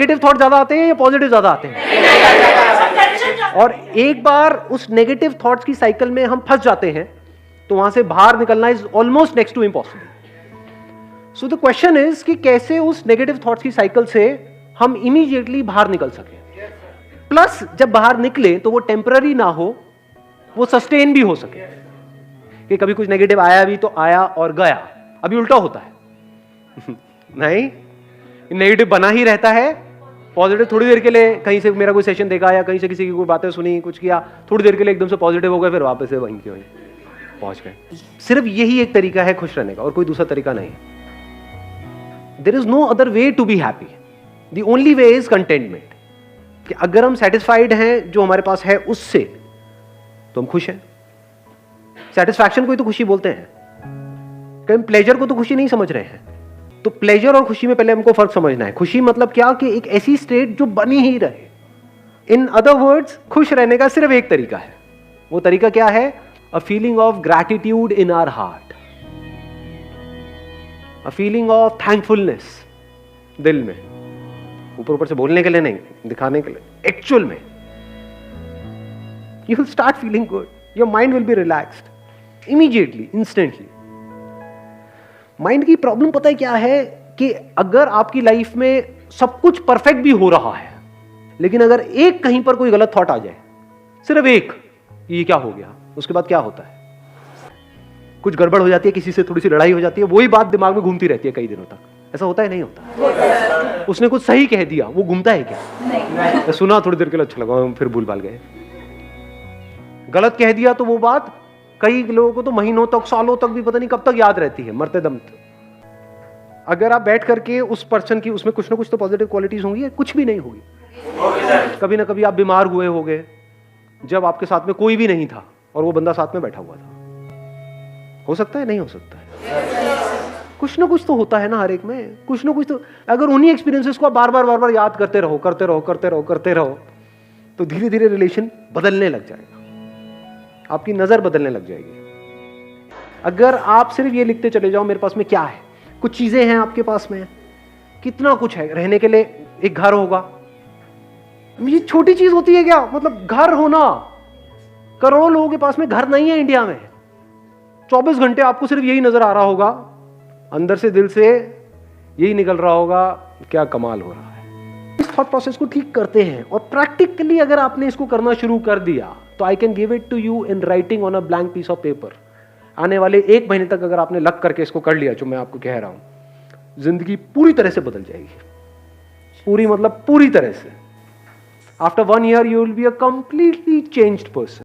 Negative thought ज्यादा आते हैं या पॉजिटिव ज्यादा आते हैं? और एक बार उस नेगेटिव थॉट्स की साइकिल में हम फंस जाते हैं तो वहां से बाहर निकलना is almost next to impossible. So the question is कि कैसे उस नेगेटिव थॉट्स की साइकिल से हम इमीडिएटली बाहर निकल सके, प्लस जब बाहर निकले तो वो टेम्पररी ना हो, वो सस्टेन भी हो सके। कि कभी कुछ नेगेटिव आया भी तो आया और गया, अभी उल्टा होता है नहीं, नेगेटिव बना ही रहता है, पॉजिटिव थोड़ी देर के लिए कहीं से मेरा कोई सेशन देखा या कहीं से किसी की कोई बातें सुनी, कुछ किया, थोड़ी देर के लिए एकदम से पॉजिटिव हो गए, फिर वापस से वहीं के वहीं पहुंच गए। सिर्फ यही एक तरीका है खुश रहने का और कोई दूसरा तरीका नहीं। There is no other way to be happy, the only way is contentment. कि अगर हम सेटिस्फाइड हैं जो हमारे पास है उससे तो हम खुश हैं। सेटिस्फैक्शन को ही तो खुशी बोलते हैं, कहीं प्लेजर को तो खुशी नहीं समझ रहे हैं। तो प्लेजर और खुशी में पहले हमको फर्क समझना है। खुशी मतलब क्या कि एक ऐसी स्टेट जो बनी ही रहे। इन अदर वर्ड्स, खुश रहने का सिर्फ एक तरीका है। वो तरीका क्या है? A feeling of gratitude in our heart, a feeling of thankfulness दिल में, ऊपर ऊपर से बोलने के लिए नहीं, दिखाने के लिए, एक्चुअल में। You will start feeling good, your mind will be relaxed immediately, instantly. Mind की प्रॉब्लम पता है क्या है? कि अगर आपकी लाइफ में सब कुछ परफेक्ट भी हो रहा है, लेकिन अगर एक कहीं पर कोई गलत थॉट आ जाए, सिर्फ एक, ये क्या हो गया, उसके बाद क्या होता है? कुछ गड़बड़ हो जाती है, किसी से थोड़ी सी लड़ाई हो जाती है, वही बात दिमाग में घूमती रहती है कई दिनों तक। ऐसा होता है नहीं होता? उसने कुछ सही कह दिया, वो घूमता है क्या? नहीं। सुना थोड़ी देर के लिए, अच्छा लगा, फिर भूल भाल गए। गलत कह दिया तो वो बात कई लोगों को तो महीनों तक, सालों तक भी पता नहीं कब तक याद रहती है, मरते दम तक। अगर आप बैठ करके उस पर्सन की, उसमें कुछ ना कुछ तो पॉजिटिव क्वालिटीज होंगी, कुछ भी नहीं होगी। कभी ना कभी आप बीमार हुए होंगे जब आपके साथ में कोई भी नहीं था और वो बंदा साथ में बैठा हुआ था। हो सकता है? नहीं हो सकता है। कुछ ना कुछ तो होता है ना हर एक में, कुछ ना कुछ तो। अगर उन्हीं एक्सपीरियंसेस को आप बार बार याद करते रहो तो धीरे धीरे रिलेशन बदलने लग जाएगा, आपकी नजर बदलने लग जाएगी। अगर आप सिर्फ ये लिखते चले जाओ मेरे पास में क्या है, कुछ चीजें हैं आपके पास में, कितना कुछ है रहने के लिए, एक घर होगा, ये छोटी चीज होती है क्या? मतलब घर होना, करोड़ों लोगों के पास में घर नहीं है इंडिया में। 24 घंटे आपको सिर्फ यही नजर आ रहा होगा, अंदर से दिल से यही निकल रहा होगा, क्या कमाल हो रहा है। इस थॉट प्रोसेस को ठीक करते हैं और प्रैक्टिकली अगर आपने इसको करना शुरू कर दिया तो I can give it to you in writing on a blank piece of paper. आने वाले 1 महीने तक अगर आपने लग करके इसको कर लिया, जो मैं आपको कह रहा हूं, जिंदगी पूरी तरह से बदल जाएगी। पूरी मतलब पूरी तरह से। After 1 year you will be a completely changed person.